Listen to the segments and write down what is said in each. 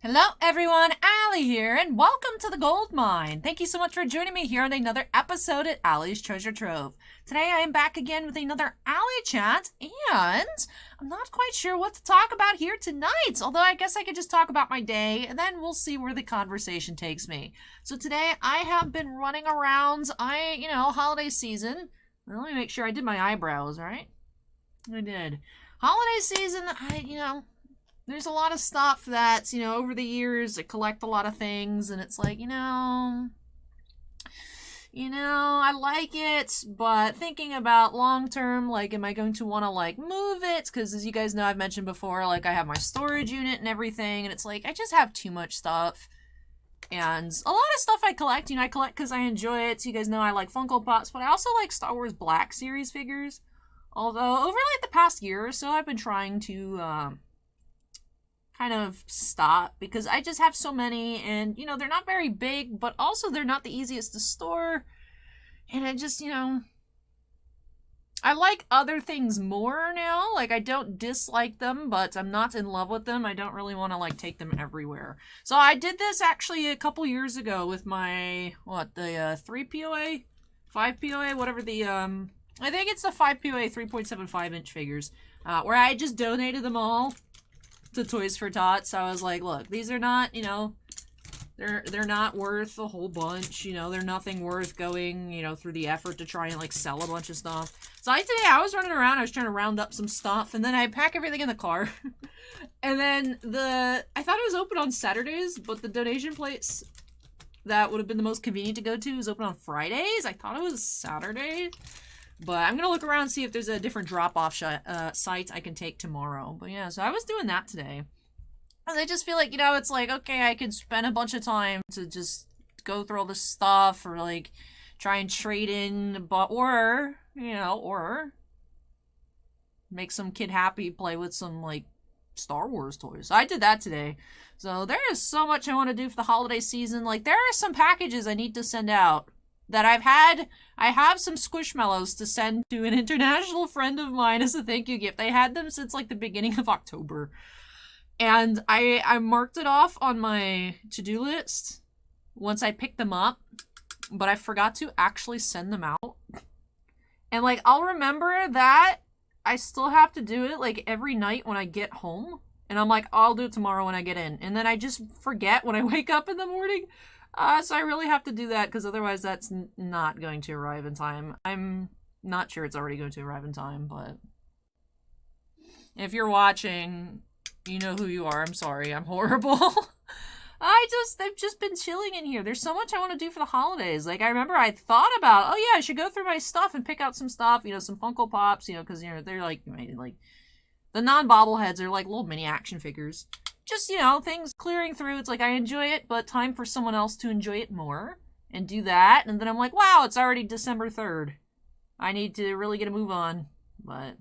Hello everyone, Allie here, and welcome to the Gold Mine. Thank you so much for joining me here on another episode at Allie's Treasure Trove. Today I am back again with another Alley Chat, and I'm not quite sure what to talk about here tonight, although I guess I could just talk about my day, and then we'll see where the conversation takes me. So today I have been running around, holiday season. Let me make sure I did my eyebrows, right? I did. Holiday season, there's a lot of stuff that, over the years, I collect a lot of things, and it's like, I like it, but thinking about long-term, like, am I going to want to, like, move it? Because, as you guys know, I've mentioned before, like, I have my storage unit and everything, and it's like, I just have too much stuff. And a lot of stuff I collect, I collect because I enjoy it. So you guys know I like Funko Pops, but I also like Star Wars Black Series figures. Although, over, like, the past year or so, I've been trying to, kind of stop because I just have so many, and they're not very big, but also they're not the easiest to store, and I just I like other things more now. Like, I don't dislike them, but I'm not in love with them. I don't really want to like take them everywhere. So I did this actually a couple years ago with my 3 POA, 5 POA, whatever the I think it's the 5 POA 3.75 inch figures, where I just donated them all to Toys for Tots. So I was like, look, these are not, they're not worth a whole bunch, they're nothing worth going, through the effort to try and like sell a bunch of stuff. So today I was running around, I was trying to round up some stuff, and then I pack everything in the car. And then I thought it was open on Saturdays, but the donation place that would have been the most convenient to go to is open on Fridays. I thought it was Saturday. But I'm going to look around and see if there's a different drop-off site I can take tomorrow. But yeah, so I was doing that today. And I just feel like, it's like, okay, I could spend a bunch of time to just go through all this stuff or, like, try and trade in, or make some kid happy, play with some, like, Star Wars toys. So I did that today. So there is so much I want to do for the holiday season. Like, there are some packages I need to send out that I have some Squishmallows to send to an international friend of mine as a thank you gift. I had them since like the beginning of October. And I marked it off on my to-do list once I picked them up, but I forgot to actually send them out. And like, I'll remember that I still have to do it like every night when I get home. And I'm like, I'll do it tomorrow when I get in. And then I just forget when I wake up in the morning. So I really have to do that, because otherwise that's not going to arrive in time. I'm not sure it's already going to arrive in time, but if you're watching, you know who you are. I'm sorry, I'm horrible. I've just been chilling in here. There's so much I want to do for the holidays. Like, I remember I thought about, oh yeah, I should go through my stuff and pick out some stuff, some Funko Pops, because, they're like the non-bobbleheads are like little mini action figures. Just, things clearing through. It's like, I enjoy it, but time for someone else to enjoy it more and do that. And then I'm like, wow, it's already December 3rd. I need to really get a move on. But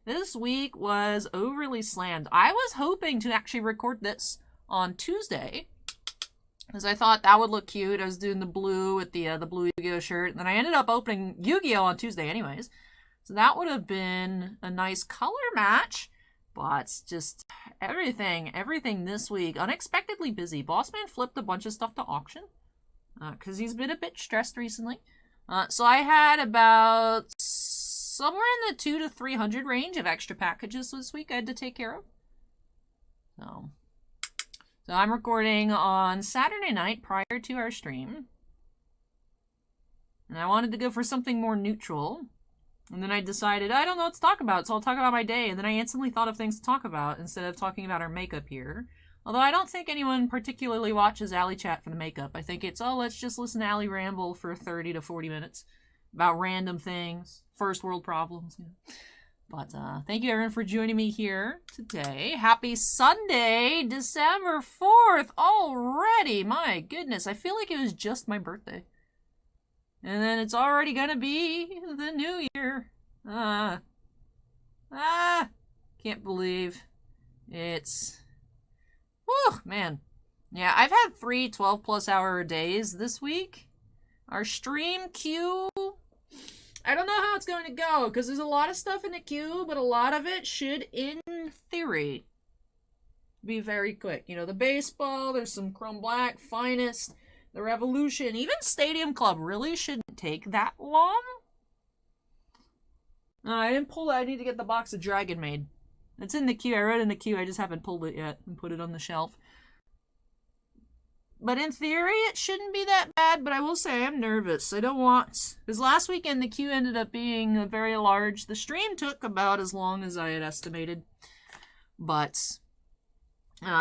this week was overly slammed. I was hoping to actually record this on Tuesday, because I thought that would look cute. I was doing the blue with the blue Yu-Gi-Oh shirt, and then I ended up opening Yu-Gi-Oh on Tuesday anyways. So that would have been a nice color match. But just everything this week, unexpectedly busy. Bossman flipped a bunch of stuff to auction, because he's been a bit stressed recently. So I had about somewhere in the 200 to 300 range of extra packages this week I had to take care of. So I'm recording on Saturday night prior to our stream. And I wanted to go for something more neutral. And then I decided, I don't know what to talk about, so I'll talk about my day. And then I instantly thought of things to talk about instead of talking about our makeup here. Although I don't think anyone particularly watches ALLYCHAT for the makeup. I think it's, let's just listen to Allie ramble for 30 to 40 minutes about random things, first world problems. But thank you everyone for joining me here today. Happy Sunday, December 4th already. My goodness, I feel like it was just my birthday. And then it's already gonna be the new year. Can't believe it's... Whew, man. Yeah, I've had 3 12-plus hour days this week. Our stream queue, I don't know how it's going to go, because there's a lot of stuff in the queue, but a lot of it should, in theory, be very quick. You know, the baseball, there's some Chrome Black, Finest, the Revolution, even Stadium Club really shouldn't take that long. No, I didn't pull it. I need to get the box of Dragon Maid. It's in the queue. I wrote in the queue. I just haven't pulled it yet and put it on the shelf. But in theory, it shouldn't be that bad, but I will say I'm nervous. I don't want... Because last weekend, the queue ended up being very large. The stream took about as long as I had estimated. But...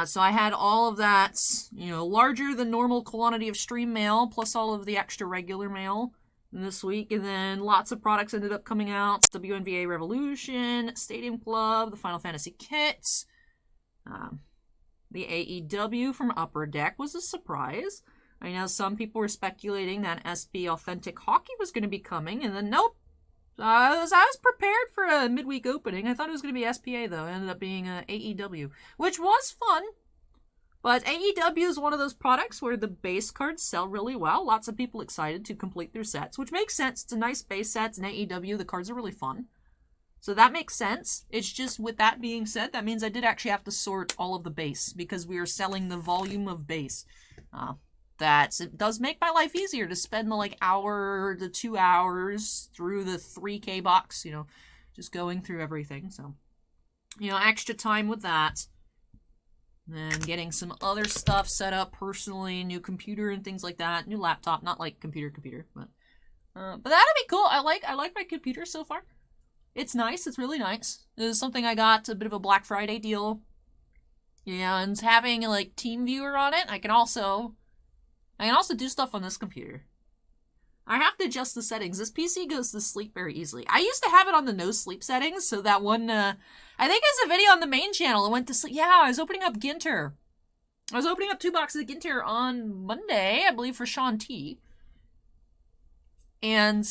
so I had all of that, you know, larger than normal quantity of stream mail, plus all of the extra regular mail this week. And then lots of products ended up coming out. WNBA Revolution, Stadium Club, the Final Fantasy kits. The AEW from Upper Deck was a surprise. I know some people were speculating that SB Authentic Hockey was going to be coming, and then nope. I was prepared for a midweek opening. I thought it was going to be SPA, though. It ended up being AEW, which was fun. But AEW is one of those products where the base cards sell really well. Lots of people excited to complete their sets, which makes sense. It's a nice base sets, and AEW, the cards are really fun. So that makes sense. It's just, with that being said, that means I did actually have to sort all of the base, because we are selling the volume of base. It does make my life easier to spend the, like, hour to 2 hours through the 3K box, you know, just going through everything. So, you know, extra time with that. Then getting some other stuff set up personally, new computer and things like that. New laptop, not like computer, but that'll be cool. I like my computer so far. It's nice. It's really nice. It was something I got, a bit of a Black Friday deal. Yeah, and having, like, TeamViewer on it, I can also do stuff on this computer. I have to adjust the settings. This PC goes to sleep very easily. I used to have it on the no sleep settings, so that one, I think it's a video on the main channel. It went to sleep. Yeah, I was opening up Ginter. I was opening up 2 boxes of Ginter on Monday, I believe, for Sean T. And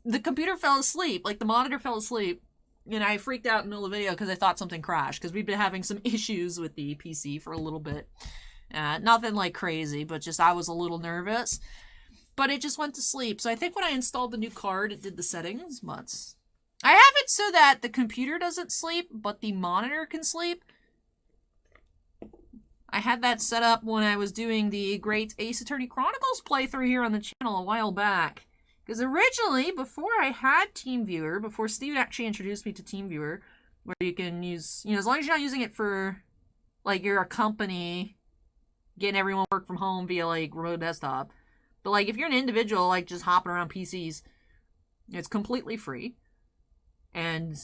the computer fell asleep. Like, the monitor fell asleep. And I freaked out in the middle of the video because I thought something crashed. Because we've been having some issues with the PC for a little bit. Nothing like crazy, but just I was a little nervous. But it just went to sleep. So I think when I installed the new card, it did the settings. But I have it so that the computer doesn't sleep, but the monitor can sleep. I had that set up when I was doing the Great Ace Attorney Chronicles playthrough here on the channel a while back. Because originally, before I had TeamViewer, before Steve actually introduced me to TeamViewer, where you can use, you know, as long as you're not using it for, like, you're a company, getting everyone work from home via, like, remote desktop. But, like, if you're an individual, like, just hopping around PCs, it's completely free. And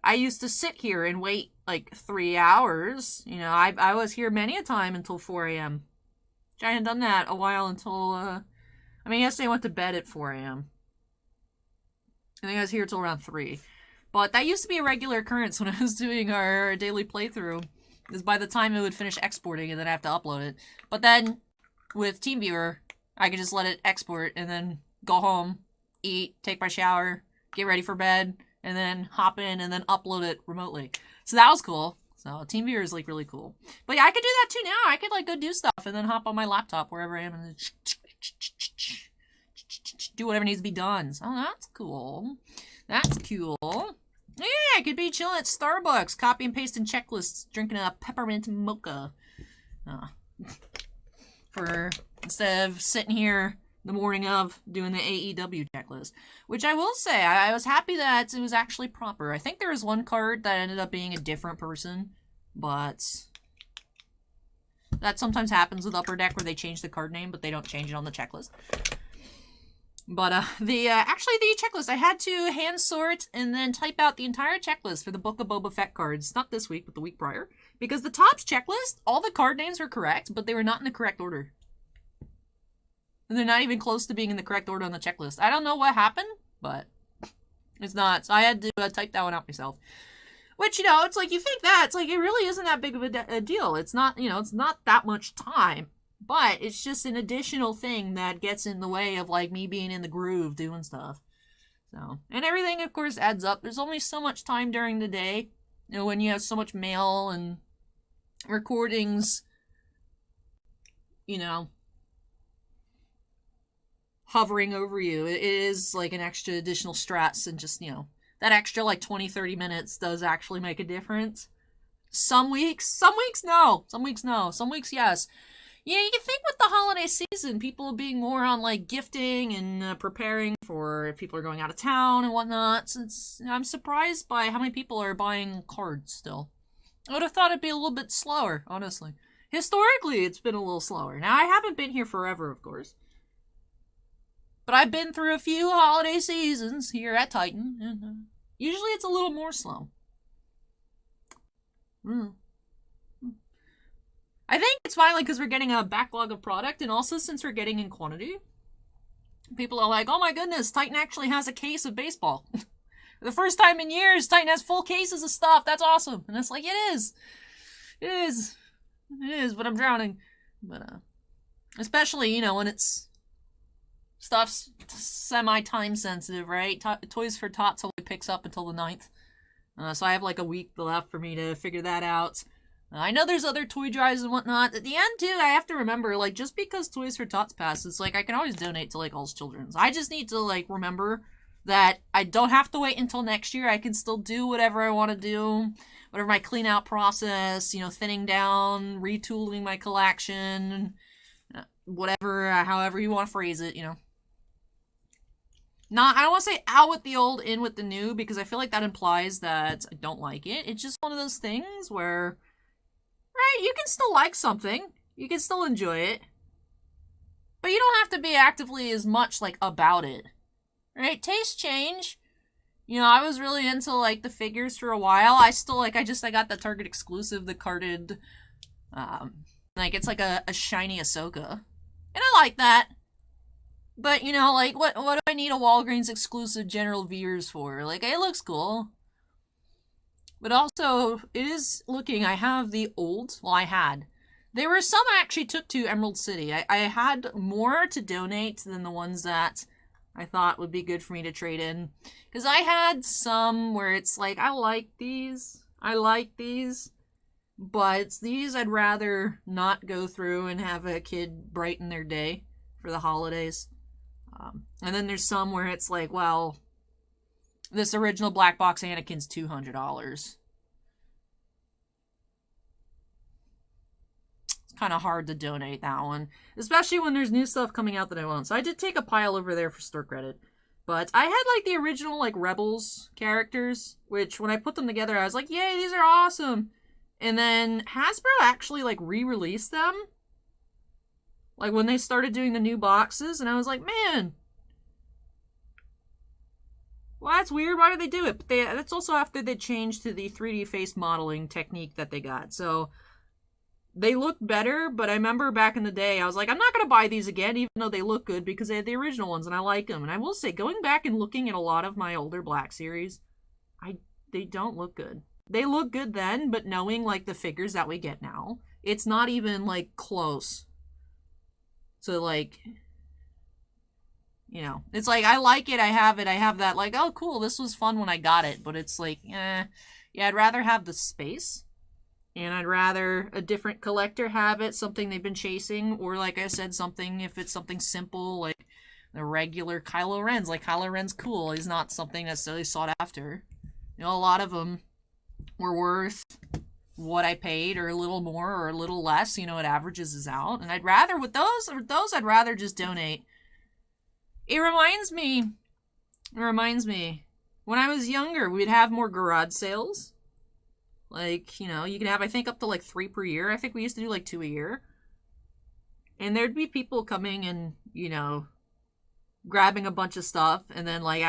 I used to sit here and wait, like, 3 hours. You know, I was here many a time until 4 a.m. I hadn't done that a while until, I mean, yesterday I went to bed at 4 a.m. I think I was here till around 3. But that used to be a regular occurrence when I was doing our daily playthrough. Because by the time it would finish exporting, and then I have to upload it. But then, with TeamViewer, I could just let it export, and then go home, eat, take my shower, get ready for bed, and then hop in, and then upload it remotely. So that was cool. So TeamViewer is, like, really cool. But yeah, I could do that too now. I could, like, go do stuff, and then hop on my laptop wherever I am, and do whatever needs to be done. So that's cool. That's cool. Yeah, I could be chilling at Starbucks, copy and pasting checklists, drinking a peppermint mocha. Instead of sitting here the morning of doing the AEW checklist. Which I will say, I was happy that it was actually proper. I think there was one card that ended up being a different person, but that sometimes happens with Upper Deck where they change the card name, but they don't change it on the checklist. But actually the checklist, I had to hand sort and then type out the entire checklist for the Book of Boba Fett cards. Not this week, but the week prior. Because the Topps checklist, all the card names were correct, but they were not in the correct order. And they're not even close to being in the correct order on the checklist. I don't know what happened, but it's not. So I had to type that one out myself. Which, you know, it's like, you think that, it's like, it really isn't that big of a deal. It's not, you know, it's not that much time. But it's just an additional thing that gets in the way of, like, me being in the groove doing stuff. So, and everything, of course, adds up. There's only so much time during the day, you know, when you have so much mail and recordings, you know, hovering over you. It is, like, an extra additional stress, and just, you know, that extra, like, 20-30 minutes does actually make a difference. Some weeks no. Some weeks no. Some weeks yes. Yeah, you can think with the holiday season, people being more on like gifting and preparing for if people are going out of town and whatnot. Since I'm surprised by how many people are buying cards still. I would have thought it'd be a little bit slower, honestly. Historically, it's been a little slower. Now, I haven't been here forever, of course. But I've been through a few holiday seasons here at Titan. And, usually it's a little more slow. I think it's finally because we're getting a backlog of product, and also since we're getting in quantity. People are like, oh my goodness, Titan actually has a case of baseball. For the first time in years, Titan has full cases of stuff. That's awesome. And it's like, it is. It is. It is, but I'm drowning. But, especially, you know, when it's stuff's semi-time sensitive, right? Toys for Tots only picks up until the 9th. So I have like a week left for me to figure that out. I know there's other toy drives and whatnot. At the end, too, I have to remember, like, just because Toys for Tots passes, like, I can always donate to, like, All's Children's. I just need to, like, remember that I don't have to wait until next year. I can still do whatever I want to do. Whatever my clean-out process, you know, thinning down, retooling my collection, whatever, however you want to phrase it, you know. I don't want to say out with the old, in with the new, because I feel like that implies that I don't like it. It's just one of those things where, right, you can still like something. You can still enjoy it. But you don't have to be actively as much, like, about it. Right? Tastes change. You know, I was really into, like, the figures for a while. I still, like, I got the Target exclusive, the carded, like, it's like a shiny Ahsoka. And I like that. But, you know, like, what do I need a Walgreens exclusive General Veers for? Like, it looks cool. But also, it is looking, I have the old, well, I had. There were some I actually took to Emerald City. I had more to donate than the ones that I thought would be good for me to trade in. Because I had some where it's like, I like these, but these I'd rather not go through and have a kid brighten their day for the holidays. And then there's some where it's like, well, this original black box Anakin's $200. It's kind of hard to donate that one, especially when there's new stuff coming out that I want. So I did take a pile over there for store credit. But I had, like, the original, like, Rebels characters, which when I put them together, I was like, yay, these are awesome. And then Hasbro actually, like, re-released them. Like, when they started doing the new boxes, and I was like, man, well, that's weird. Why did they do it? But that's also after they changed to the 3D face modeling technique that they got. So, they look better, but I remember back in the day, I was like, I'm not going to buy these again, even though they look good, because they had the original ones, and I like them. And I will say, going back and looking at a lot of my older Black Series, they don't look good. They look good then, but knowing, like, the figures that we get now, it's not even, like, close. So, like, you know, it's like, I like it, I have that, like, oh, cool, this was fun when I got it, but it's like, yeah, I'd rather have the space, and I'd rather a different collector have it, something they've been chasing, or, like I said, something, if it's something simple, like the regular Kylo Ren's, like, Kylo Ren's cool, he's not something necessarily sought after. You know, a lot of them were worth what I paid, or a little more, or a little less, you know, it averages out. And I'd rather, with those, I'd rather just donate. It reminds me, when I was younger, we'd have more garage sales. Like, you know, you can have, I think, up to, like, 3 per year. I think we used to do, like, 2 a year. And there'd be people coming and, you know, grabbing a bunch of stuff, and then, like,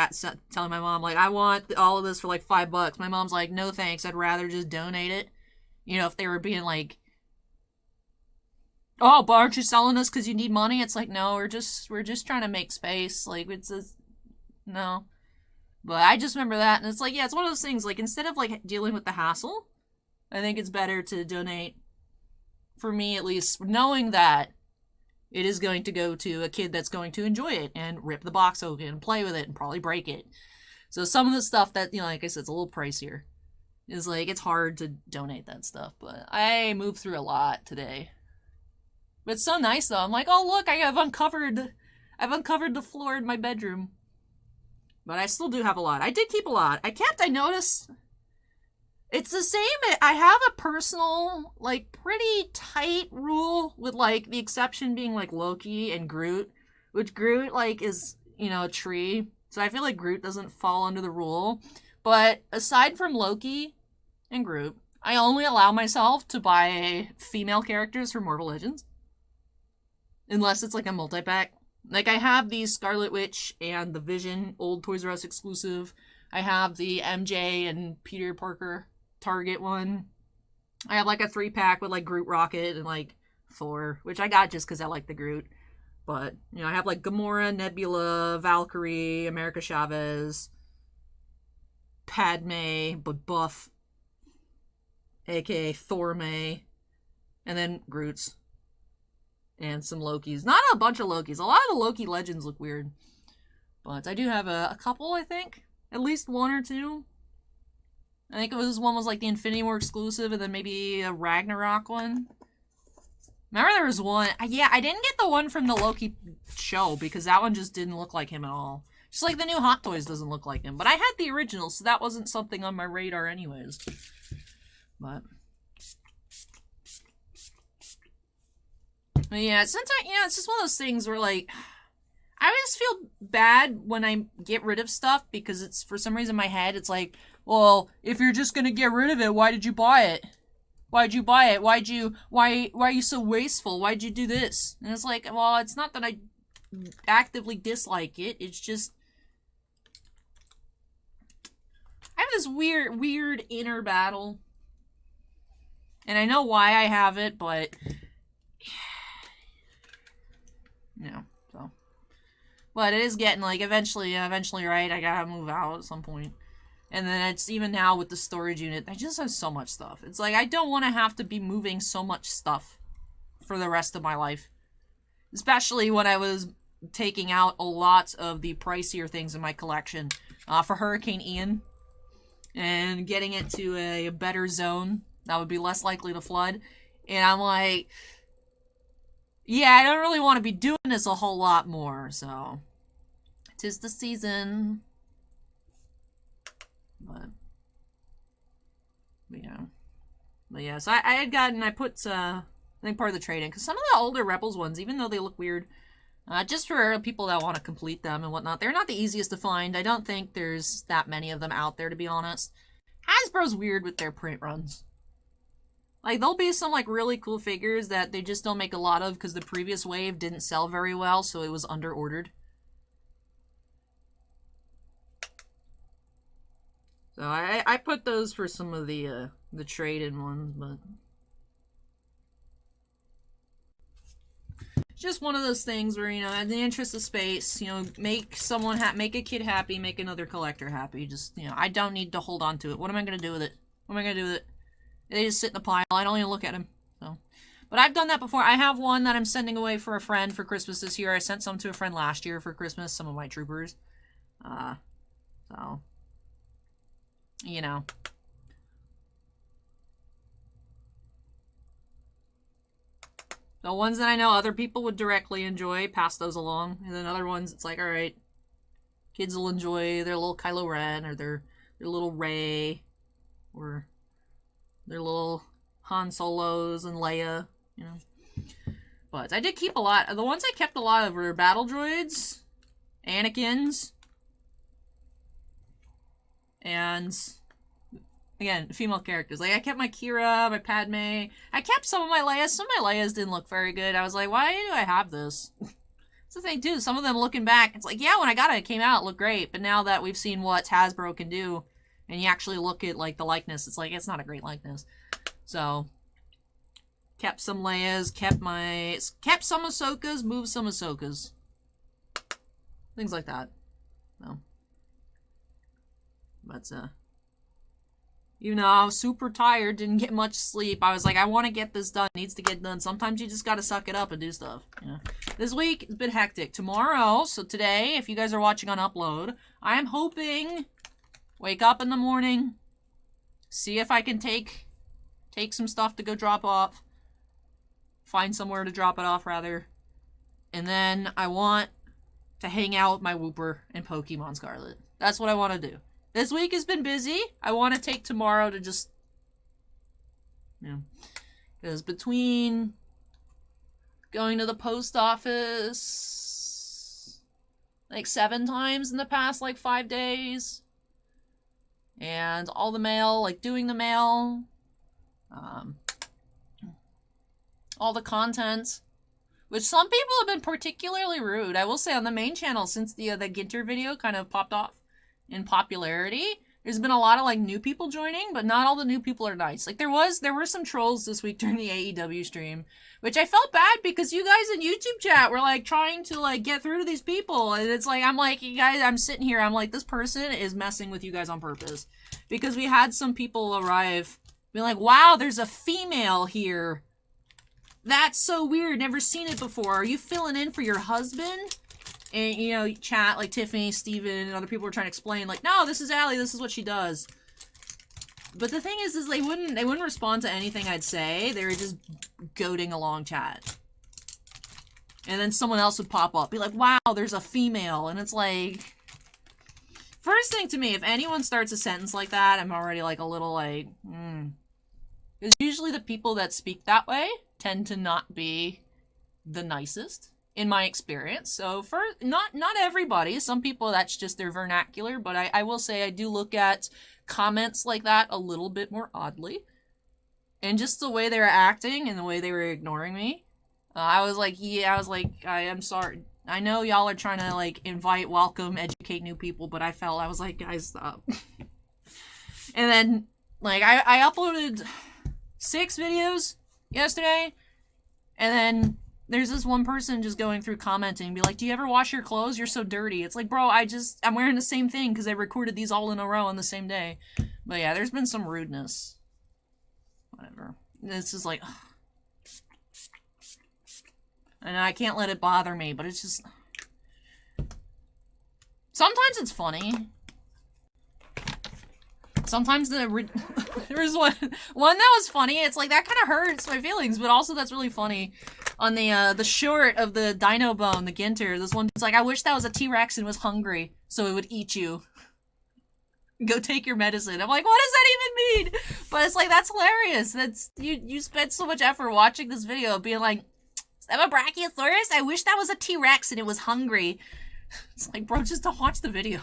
telling my mom, like, I want all of this for, like, $5. My mom's like, no thanks, I'd rather just donate it. You know, if they were being like, oh, but aren't you selling this because you need money? It's like, no, we're just trying to make space. Like, it's just, no. But I just remember that, and it's like, yeah, it's one of those things, like, instead of, like, dealing with the hassle, I think it's better to donate, for me at least, knowing that it is going to go to a kid that's going to enjoy it and rip the box open and play with it and probably break it. So some of the stuff that, you know, like I said, it's a little pricier. Is like, it's hard to donate that stuff, but I moved through a lot today. But it's so nice, though. I'm like, oh, look, I've uncovered the floor in my bedroom. But I still do have a lot. I did keep a lot. I noticed, It's the same. I have a personal, like, pretty tight rule with, like, the exception being, like, Loki and Groot. Which Groot, like, is, you know, a tree. So I feel like Groot doesn't fall under the rule. But aside from Loki and Groot, I only allow myself to buy female characters for Marvel Legends. Unless it's, like, a multi-pack. Like, I have the Scarlet Witch and the Vision, old Toys R Us exclusive. I have the MJ and Peter Parker Target one. I have like a 3-pack with like Groot, Rocket, and like Thor, which I got just because I like the Groot. But, you know, I have like Gamora, Nebula, Valkyrie, America Chavez, Padme, but buff, aka Thor May, and then Groot's. And some Lokis. Not a bunch of Lokis. A lot of the Loki legends look weird. But I do have a couple, I think. At least one or two. I think it was one was like the Infinity War exclusive, and then maybe a Ragnarok one. Remember there was one. Yeah, I didn't get the one from the Loki show because that one just didn't look like him at all. Just like the new Hot Toys doesn't look like him. But I had the original, so that wasn't something on my radar anyways. But yeah, sometimes, you know, it's just one of those things where, like, I always feel bad when I get rid of stuff because it's, for some reason in my head, it's like, well, if you're just gonna get rid of it, why did you buy it? Why'd you buy it? Why are you so wasteful? Why'd you do this? And it's like, well, it's not that I actively dislike it. It's just, I have this weird inner battle. And I know why I have it, but, you know, so. But it is getting, like, eventually, right, I gotta move out at some point. And then it's even now with the storage unit, I just have so much stuff. It's like, I don't want to have to be moving so much stuff for the rest of my life. Especially when I was taking out a lot of the pricier things in my collection for Hurricane Ian. And getting it to a better zone that would be less likely to flood. And I'm like, yeah, I don't really want to be doing this a whole lot more, so. 'Tis the season. But yeah, so I had gotten, I put, I think part of the trade in, because some of the older Rebels ones, even though they look weird, just for people that want to complete them and whatnot, they're not the easiest to find. I don't think there's that many of them out there, to be honest. Hasbro's weird with their print runs. Like, there'll be some, like, really cool figures that they just don't make a lot of because the previous wave didn't sell very well, so it was under-ordered. So I put those for some of the trade-in ones, but it's just one of those things where, you know, in the interest of space, you know, make someone make a kid happy, make another collector happy. Just, you know, I don't need to hold on to it. What am I gonna do with it? What am I gonna do with it? They just sit in a pile. I don't even look at them. So, but I've done that before. I have one that I'm sending away for a friend for Christmas this year. I sent some to a friend last year for Christmas. Some of my troopers. So. You know. The ones that I know other people would directly enjoy, pass those along. And then other ones, it's like, alright, kids will enjoy their little Kylo Ren, or their little Rey, or their little Han Solos and Leia, you know. But I did keep a lot. The ones I kept a lot of were battle droids, Anakins, and, again, female characters. Like, I kept my Kira, my Padme. I kept some of my Leias. Some of my Leias didn't look very good. I was like, why do I have this? That's the thing, too. Some of them, looking back, it's like, yeah, when I got it came out, it looked great. But now that we've seen what Hasbro can do, and you actually look at, like, the likeness, it's like, it's not a great likeness. So, kept some Leias, kept some Ahsokas, moved some Ahsokas. Things like that. So. But, even though I was super tired, didn't get much sleep, I was like, I want to get this done. It needs to get done. Sometimes you just gotta suck it up and do stuff. You know? This week, it's been hectic. Tomorrow, so today, if you guys are watching on Upload, I am hoping, wake up in the morning, see if I can take some stuff to go drop off. Find somewhere to drop it off, rather. And then I want to hang out with my Wooper and Pokemon Scarlet. That's what I want to do. This week has been busy. I want to take tomorrow to just Yeah. Because between going to the post office like 7 times in the past like 5 days, and all the mail, like doing the mail, all the content, which some people have been particularly rude. I will say on the main channel, since the Ginter video kind of popped off in popularity, there's been a lot of like new people joining, but not all the new people are nice. Like there were some trolls this week during the AEW stream, which I felt bad because you guys in YouTube chat were like trying to like get through to these people, and it's like I'm like, you guys, I'm sitting here, I'm like, this person is messing with you guys on purpose, because we had some people arrive, be like, wow, there's a female here. That's so weird. Never seen it before. Are you filling in for your husband? And, you know, chat, like Tiffany, Steven, and other people were trying to explain, like, no, this is Allie, this is what she does. But the thing is they wouldn't respond to anything I'd say. They were just goading along chat. And then someone else would pop up, be like, wow, there's a female. And it's like, first thing to me, if anyone starts a sentence like that, I'm already like a little like, Because usually the people that speak that way tend to not be the nicest, in my experience. So for not everybody, some people that's just their vernacular, but I will say I do look at comments like that a little bit more oddly. And just the way they were acting and the way they were ignoring me, I was like, I am sorry. I know y'all are trying to like invite, welcome, educate new people, but I was like, guys, stop. And then like I uploaded 6 videos yesterday, and then there's this one person just going through commenting, be like, do you ever wash your clothes? You're so dirty. It's like, bro, I'm wearing the same thing because I recorded these all in a row on the same day. But yeah, there's been some rudeness. Whatever. This is like, ugh. And I can't let it bother me, but it's just, sometimes it's funny. Sometimes there was one that was funny. It's like, that kind of hurts my feelings, but also that's really funny. On the short of the dino bone, the Ginter, this one's like, I wish that was a T-Rex and was hungry, so it would eat you. Go take your medicine. I'm like, what does that even mean? But it's like, that's hilarious. That's, you spent so much effort watching this video, being like, I'm a Brachiosaurus? I wish that was a T-Rex and it was hungry. It's like, bro, just don't watch the video.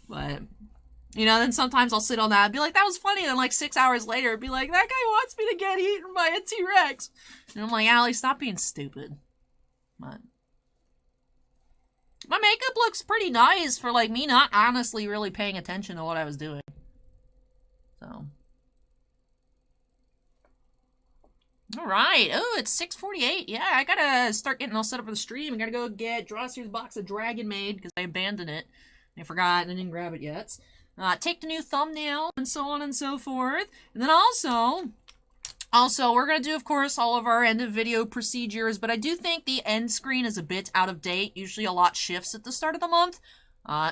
But, you know, then sometimes I'll sit on that and be like, that was funny. And then like 6 hours later, it'd be like, that guy wants me to get eaten by a T-Rex. And I'm like, Allie, stop being stupid. But my makeup looks pretty nice for like me not honestly really paying attention to what I was doing. So. Alright. Oh, it's 6:48. Yeah, I gotta start getting all set up for the stream. I gotta go draw through the box of Dragon Maid because I abandoned it. I forgot and I didn't grab it yet. Take the new thumbnail and so on and so forth. And then also, we're going to do, of course, all of our end of video procedures, but I do think the end screen is a bit out of date. Usually a lot shifts at the start of the month.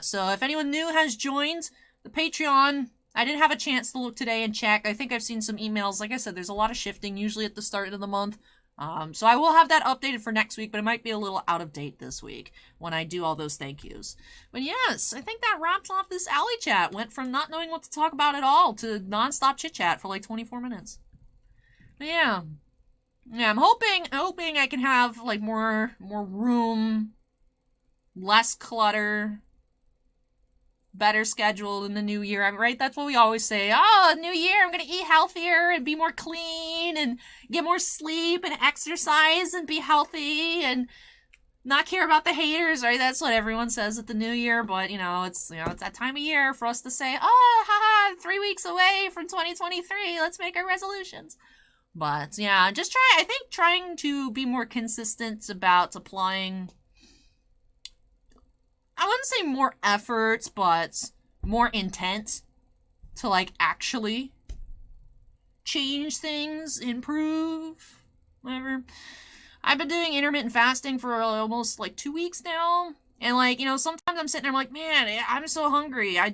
So if anyone new has joined the Patreon, I didn't have a chance to look today and check. I think I've seen some emails. Like I said, there's a lot of shifting usually at the start of the month. So I will have that updated for next week, but it might be a little out of date this week when I do all those thank yous. But yes, I think that wraps off this Alley Chat. Went from not knowing what to talk about at all to nonstop chit chat for like 24 minutes. But yeah, I'm hoping I can have like more room, less clutter, better scheduled in the new year. Right? That's what we always say. Oh, new year, I'm gonna eat healthier and be more clean and get more sleep and exercise and be healthy and not care about the haters, right? That's what everyone says at the new year, but it's that time of year for us to say, oh, haha, 3 weeks away from 2023, let's make our resolutions. But yeah, just trying to be more consistent about applying, I wouldn't say more efforts, but more intent to like actually change things, improve, whatever. I've been doing intermittent fasting for almost like 2 weeks now. And like, sometimes I'm sitting there, I'm like, man, I'm so hungry. I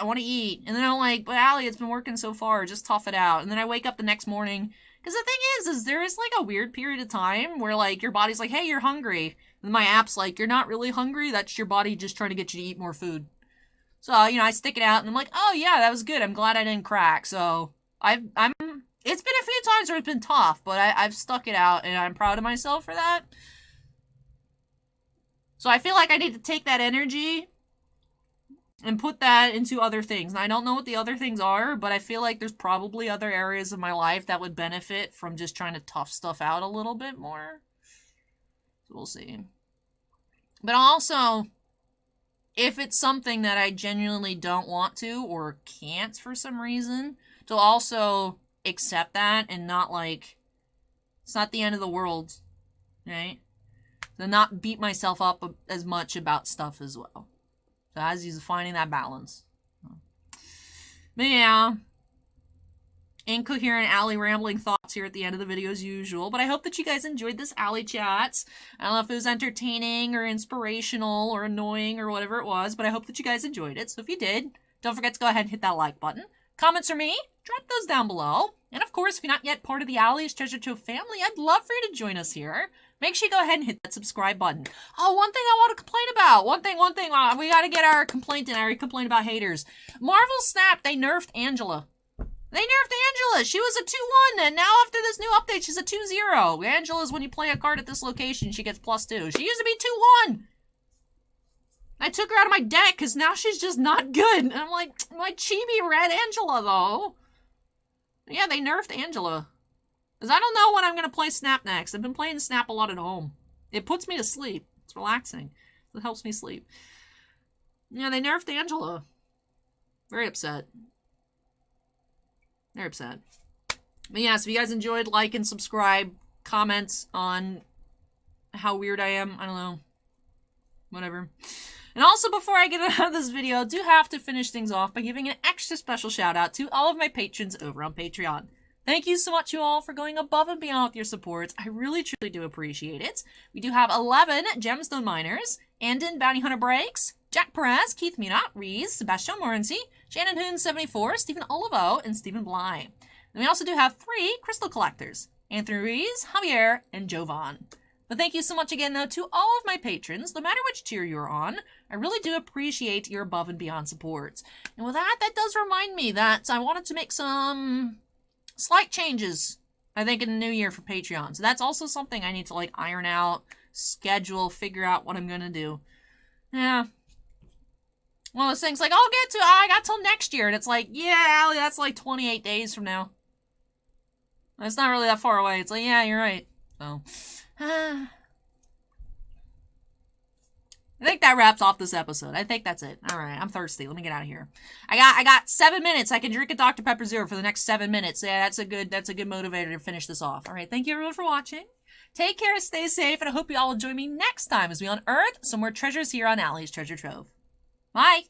want to eat. And then I'm like, but Allie, it's been working so far. Just tough it out. And then I wake up the next morning. Because the thing is there is like a weird period of time where like your body's like, hey, you're hungry. And my app's like, you're not really hungry. That's your body just trying to get you to eat more food. So, I stick it out and I'm like, oh yeah, that was good. I'm glad I didn't crack. So It's been a few times where it's been tough, but I've stuck it out, and I'm proud of myself for that. So I feel like I need to take that energy and put that into other things. And I don't know what the other things are, but I feel like there's probably other areas of my life that would benefit from just trying to tough stuff out a little bit more. So we'll see. But also, if it's something that I genuinely don't want to or can't for some reason, to also accept that and not like, it's not the end of the world, right? To not beat myself up as much about stuff as well. So as he's finding that balance. But yeah. Incoherent alley rambling thoughts here at the end of the video as usual. But I hope that you guys enjoyed this alley chat. I don't know if it was entertaining or inspirational or annoying or whatever it was, but I hope that you guys enjoyed it. So if you did, don't forget to go ahead and hit that like button. Comments from me, drop those down below. And of course, if you're not yet part of the Ally's Treasure Trove family, I'd love for you to join us here. Make sure you go ahead and hit that subscribe button. Oh, one thing I want to complain about. One thing. We got to get our complaint in. I complain about haters. Marvel Snap, they nerfed Angela. They nerfed Angela. She was a 2-1, and now after this new update, she's a 2-0. Angela's when you play a card at this location, she gets +2. She used to be 2-1. I took her out of my deck because now she's just not good. And I'm like, my chibi red Angela, though. Yeah, they nerfed Angela. Because I don't know when I'm going to play Snap next. I've been playing Snap a lot at home. It puts me to sleep. It's relaxing. It helps me sleep. Yeah, they nerfed Angela. Very upset. Very upset. But yeah, so if you guys enjoyed, like and subscribe. Comments on how weird I am. I don't know. Whatever. And also, before I get out of this video, I do have to finish things off by giving an extra special shout out to all of my patrons over on Patreon. Thank you so much, you all, for going above and beyond with your support. I really, truly do appreciate it. We do have 11 Gemstone Miners, Andon Bounty Hunter Breaks, Jack Perez, Keith Munat, Reese, Sebastian Morency, Shannon Hoon 74, Stephen Olivo, and Stephen Bly. Then we also do have 3 Crystal Collectors, Anthony Rees, Javier, and Jovan. But thank you so much again, though, to all of my patrons, no matter which tier you're on. I really do appreciate your above and beyond support. And with that, that does remind me that I wanted to make some slight changes, I think, in the new year for Patreon. So that's also something I need to, like, iron out, schedule, figure out what I'm going to do. Yeah. One of those things, like, I got till next year. And it's like, yeah, Allie, that's like 28 days from now. It's not really that far away. It's like, yeah, you're right. So, I think that wraps off this episode. I think that's it. All right, I'm thirsty. Let me get out of here. I got 7 minutes. I can drink a Dr. Pepper Zero for the next 7 minutes. Yeah, that's a good motivator to finish this off. All right, thank you everyone for watching. Take care, stay safe, and I hope you all will join me next time as we unearth some more treasures here on Ally's Treasure Trove. Bye.